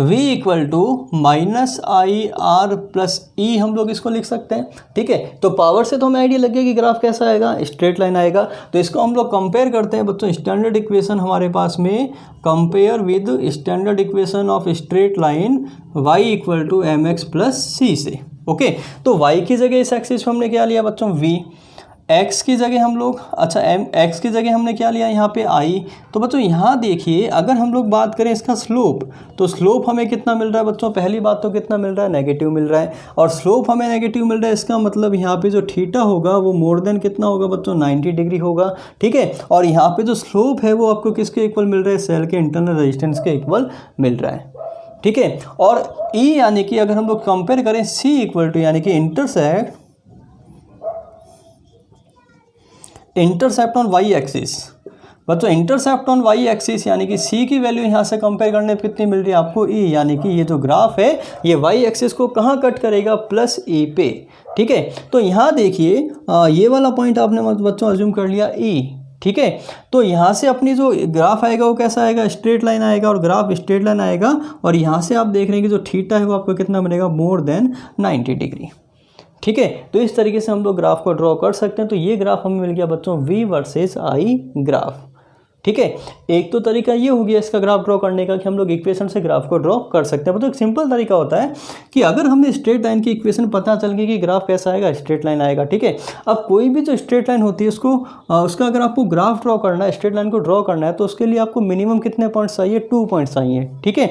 v equal to minus I r plus e हम लोग इसको लिख सकते हैं। ठीक है, तो पावर से तो हमें आइडिया लग गया कि ग्राफ कैसा आएगा? स्ट्रेट लाइन आएगा। तो इसको हम लोग कंपेयर करते हैं बच्चों स्टैंडर्ड इक्वेशन हमारे पास में, compare with standard equation of straight line y equal to m x plus c से। ओके, तो y की जगह इस एक्सिस पे हमने क्या लिया बच्चों? v। x की जगह हम लोग x की जगह हमने क्या लिया यहाँ पे i। तो बच्चों यहाँ देखिए अगर हम लोग बात करें इसका स्लोप, तो स्लोप हमें कितना मिल रहा है बच्चों? पहली बात तो कितना मिल रहा है? नेगेटिव मिल रहा है। और स्लोप हमें नेगेटिव मिल रहा है, इसका मतलब यहाँ पे जो थीटा होगा वो मोर देन कितना होगा बच्चों? 90 डिग्री होगा। ठीक है, और यहाँ पे जो स्लोप है वो आपको किसके इक्वल मिल रहा है? सेल के इंटरनल रेजिस्टेंस के इक्वल मिल रहा है। ठीक है। और E यानी कि अगर हम लोग कंपेयर करें C इक्वल टू यानी कि इंटरसेप्ट ऑन वाई एक्सिस। बच्चों इंटरसेप्ट ऑन वाई एक्सिस यानी कि C की वैल्यू यहाँ से कंपेयर करने पे कितनी मिल रही है आपको E, यानी कि ये जो ग्राफ है ये वाई एक्सिस को कहाँ कट करेगा, प्लस E पे। ठीक है, तो यहाँ देखिए ये वाला पॉइंट आपने बच्चों अज्यूम कर लिया E। ठीक है, तो यहाँ से अपनी जो ग्राफ आएगा वो कैसा आएगा, स्ट्रेट लाइन आएगा, और ग्राफ स्ट्रेट लाइन आएगा, और यहाँ से आप देख रहे हैं कि जो थीटा है वो आपको कितना मिलेगा, मोर देन 90 डिग्री। ठीक है, तो इस तरीके से हम लोग ग्राफ को ड्रॉ कर सकते हैं। तो ये ग्राफ हमें मिल गया बच्चों V वर्सेस I ग्राफ। ठीक है, एक तो तरीका ये हो गया इसका ग्राफ ड्रॉ करने का कि हम लोग इक्वेशन से ग्राफ को ड्रॉ कर सकते हैं। मतलब एक सिंपल तरीका होता है कि अगर हमें स्ट्रेट लाइन की इक्वेशन पता चल गई कि ग्राफ कैसा आएगा, स्ट्रेट लाइन आएगा। ठीक है, अब कोई भी जो स्ट्रेट लाइन होती है उसको उसका अगर आपको ग्राफ ड्रॉ करना है, स्ट्रेट लाइन को ड्रॉ करना है, तो उसके लिए आपको मिनिमम कितने पॉइंट्स चाहिए, 2 पॉइंट्स चाहिए। ठीक है,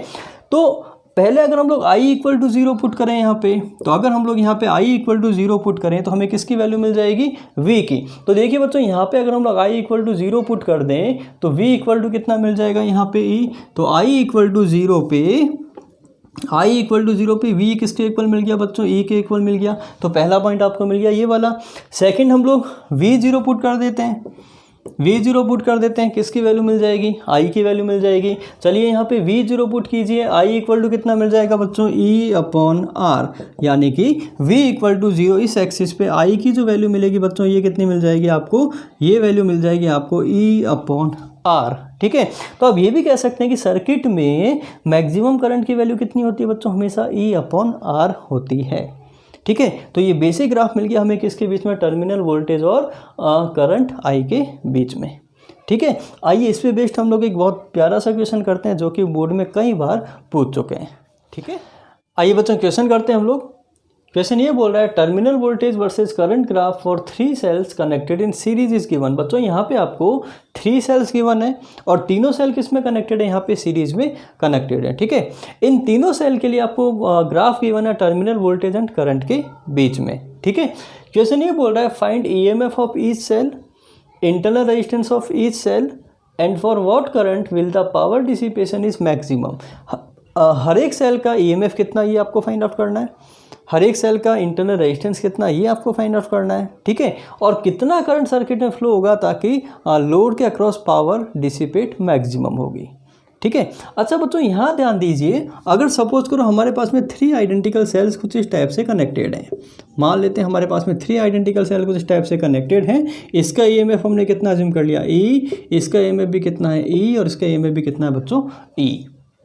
तो पहले अगर हम लोग I इक्वल टू 0 पुट करें यहाँ पे, तो अगर हम लोग यहाँ पे I इक्वल टू 0 पुट करें तो हमें किसकी वैल्यू मिल जाएगी, V की। तो देखिए बच्चों यहाँ पे अगर हम लोग I इक्वल टू 0 पुट कर दें तो V इक्वल टू कितना मिल जाएगा यहाँ पे E। तो I इक्वल टू 0 पे V किसके इक्वल मिल गया बच्चों, E के इक्वल मिल गया। तो पहला पॉइंट आपको मिल गया ये वाला। सेकेंड हम लोग V0 पुट कर देते हैं, V0 पुट कर देते हैं, किसकी वैल्यू मिल जाएगी, I की वैल्यू मिल जाएगी। चलिए यहाँ पे V0 पुट कीजिए, I इक्वल टू कितना मिल जाएगा बच्चों, E अपॉन R, यानी कि V इक्वल टू 0 इस एक्सिस पे I की जो वैल्यू मिलेगी बच्चों ये कितनी मिल जाएगी आपको, ये वैल्यू मिल जाएगी आपको E अपॉन R। ठीक है, तो अब ये भी कह सकते हैं कि सर्किट में मैक्सिमम करंट की वैल्यू कितनी होती है बच्चों, हमेशा E अपॉन R होती है। ठीक है, तो ये बेसिक ग्राफ मिल गया हमें किसके बीच में, टर्मिनल वोल्टेज और करंट I के बीच में। ठीक है, आइए इस पे बेस्ड हम लोग एक बहुत प्यारा सा क्वेश्चन करते हैं जो कि बोर्ड में कई बार पूछ चुके हैं। ठीक है, आइए बच्चों क्वेश्चन करते हैं हम लोग। क्वेश्चन ये बोल रहा है terminal voltage versus current graph for 3 cells connected in series is given. बच्चों यहाँ पे आपको 3 सेल्स गिवन है और तीनों सेल किस में कनेक्टेड है, यहाँ पे सीरीज में कनेक्टेड है। ठीक है, इन तीनों सेल के लिए आपको ग्राफ गिवन है टर्मिनल वोल्टेज एंड करंट के बीच में। ठीक है, क्वेश्चन ये बोल रहा है find EMF of each cell, internal resistance of each cell, and for what current will the power dissipation is maximum. हर एक सेल का EMF कितना ये आपको फाइंड आउट करना है, हर एक सेल का इंटरनल रेजिस्टेंस कितना ये आपको फाइंड आउट करना है। ठीक है, और कितना करंट सर्किट में फ्लो होगा ताकि लोड के अक्रॉस पावर डिसिपेट मैक्सिमम होगी। ठीक है, अच्छा बच्चों यहाँ ध्यान दीजिए, अगर सपोज करो हमारे पास में 3 आइडेंटिकल सेल्स कुछ इस टाइप से कनेक्टेड हैं, मान लेते हैं हमारे पास में 3 आइडेंटिकल सेल कुछ इस टाइप से कनेक्टेड हैं। इसका EMF हमने कितना अज्यूम कर लिया, E, इसका EMF भी कितना है E, और इसका EMF भी कितना है बच्चों E।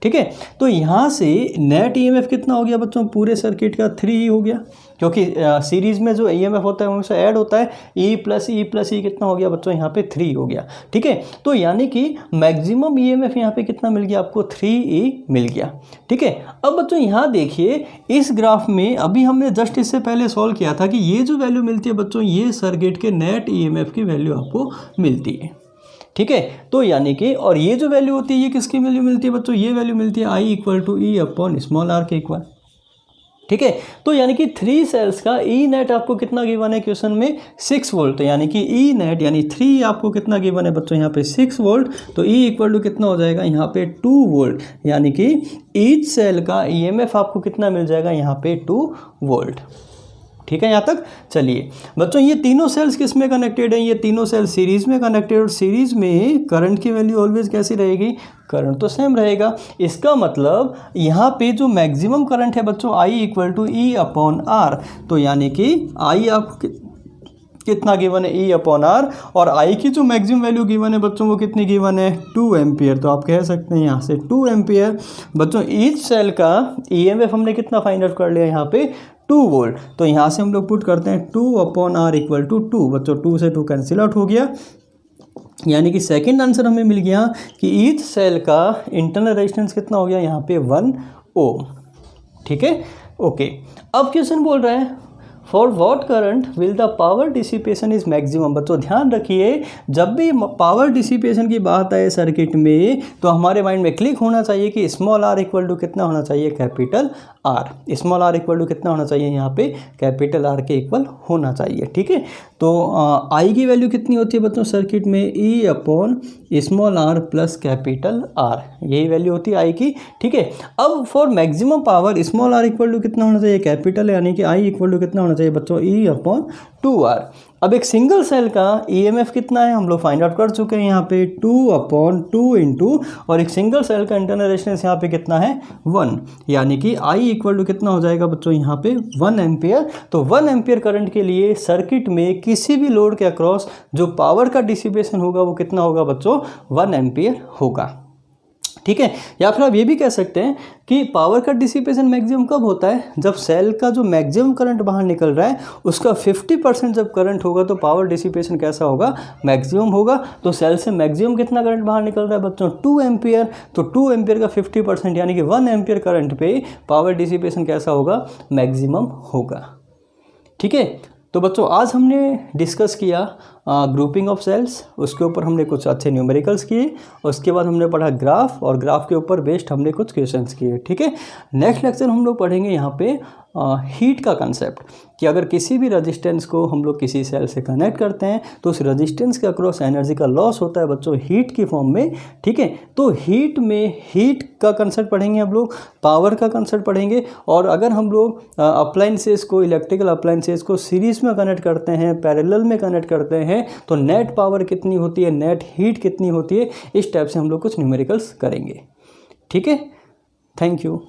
ठीक है, तो यहाँ से नेट EMF कितना हो गया बच्चों, पूरे सर्किट का 3E हो गया, क्योंकि सीरीज में जो EMF होता है उनसे ऐड होता है, E प्लस E कितना हो गया बच्चों, यहाँ पे 3 हो गया। ठीक है, तो यानी कि मैक्सिमम EMF यहाँ पे कितना मिल गया आपको, 3E मिल गया। ठीक है, अब बच्चों यहाँ देखिए इस ग्राफ में अभी हमने जस्ट इससे पहले सॉल्व किया था कि ये जो वैल्यू मिलती है बच्चों ये सर्किट के नेट EMF की वैल्यू आपको मिलती है। ठीक है, तो यानी कि और ये जो वैल्यू होती है ये किसकी वैल्यू मिलती है बच्चों, ये वैल्यू मिलती है I equal to E upon small r के इक्वल। ठीक है, तो यानी कि 3 सेल्स का E नेट आपको कितना गिवन है क्वेश्चन में, 6 वोल्ट। तो यानी कि E नेट यानी 3 आपको कितना गिवन है बच्चों, यहाँ पे 6 वोल्ट। तो E इक्वल टू कितना हो जाएगा यहाँ पे 2 वोल्ट, यानी कि ईच सेल का EMF आपको कितना मिल जाएगा यहाँ पे 2 वोल्ट। ठीक है, यहाँ तक चलिए बच्चों ये तीनों सेल्स किस में कनेक्टेड हैं, ये तीनों सेल सीरीज में कनेक्टेड, और सीरीज में करंट की वैल्यू ऑलवेज कैसी रहेगी, करंट तो सेम रहेगा। इसका मतलब यहाँ पे जो मैक्सिमम करंट है बच्चों I equal to E upon R। तो यानी कि I आपको कितना गिवन है, E अपॉन R, और I की जो मैक्सिमम वैल्यू गिवन है बच्चों वो कितनी गिवन है, 2 एम्पियर। तो आप कह सकते हैं यहाँ से 2 एम्पियर। बच्चों ईच सेल का EMF हमने कितना फाइंड आउट कर लिया यहाँ पे 2 वोल्ट। तो यहाँ से हम लोग पुट करते हैं 2 अपॉन R इक्वल टू 2। बच्चों 2 से 2 कैंसिल आउट हो गया, यानी कि सेकंड आंसर हमें मिल गया कि ईच सेल का इंटरनल रेजिस्टेंस कितना हो गया यहाँ पे 1 ओम। ठीक है, ओके। अब क्वेश्चन बोल रहा है for what current will the power dissipation is maximum. बच्चों ध्यान रखिए जब भी पावर डिसिपेशन की बात आए सर्किट में तो हमारे माइंड में क्लिक होना चाहिए कि स्मॉल r इक्वल टू कितना होना चाहिए, capital R। Small r equal to कितना होना चाहिए यहाँ पे, कैपिटल R के इक्वल होना चाहिए। ठीक है, तो आई की वैल्यू कितनी होती है बच्चों सर्किट में, E upon small R plus capital R, यही वैल्यू होती है आई की। ठीक है, अब for maximum power small R equal to कितना होना चाहिए, कैपिटल, यानी कि आई इक्वल टू कितना होना चाहिए बच्चों, ई अपॉन 2R। अब एक सिंगल सेल का ईएमएफ कितना है हम लोग फाइंड आउट कर चुके हैं यहाँ पे 2/2 इंटू, और एक सिंगल सेल का इंटरनल रेजिस्टेंस यहाँ पे कितना है 1, यानी कि आई इक्वल टू कितना हो जाएगा बच्चों यहाँ पे 1 एम्पियर। तो 1 एम्पियर करंट के लिए सर्किट में किसी भी लोड के अक्रॉस जो पावर का डिसिपेशन होगा वो कितना होगा बच्चों, 1 एम्पियर होगा। ठीक है, या फिर आप ये भी कह सकते हैं कि पावर का डिसिपेशन मैक्सिमम कब होता है, जब सेल का जो मैक्सिमम करंट बाहर निकल रहा है उसका 50% जब करंट होगा तो पावर डिसिपेशन कैसा होगा, मैक्सिमम होगा। तो सेल से मैक्सिमम कितना करंट बाहर निकल रहा है बच्चों, 2 एम्पियर। तो 2 एम्पियर का 50% यानी कि 1 एम्पियर करंट पे पावर डिसिपेशन कैसा होगा, मैक्सिमम होगा। ठीक है, तो बच्चों आज हमने डिस्कस किया ग्रुपिंग ऑफ सेल्स, उसके ऊपर हमने कुछ अच्छे न्यूमेरिकल्स किए, उसके बाद हमने पढ़ा ग्राफ, और ग्राफ के ऊपर बेस्ड हमने कुछ क्वेश्चंस किए। ठीक है, नेक्स्ट लेक्चर हम लोग पढ़ेंगे यहाँ पे हीट का कंसेप्ट, कि अगर किसी भी रेजिस्टेंस को हम लोग किसी सेल से कनेक्ट करते हैं तो उस रेजिस्टेंस के अक्रॉस एनर्जी का लॉस होता है बच्चों हीट की फॉर्म में। ठीक है, तो हीट में हीट का कंसेप्ट पढ़ेंगे हम लोग, पावर का कंसेप्ट पढ़ेंगे, और अगर हम लोग अप्लायंसेस को, इलेक्ट्रिकल अप्लायंसेस को सीरीज में कनेक्ट करते हैं, पैरेलल में कनेक्ट करते हैं, तो नेट पावर कितनी होती है, नेट हीट कितनी होती है, इस टाइप से हम लोग कुछ न्यूमेरिकल्स करेंगे। ठीक है, थैंक यू।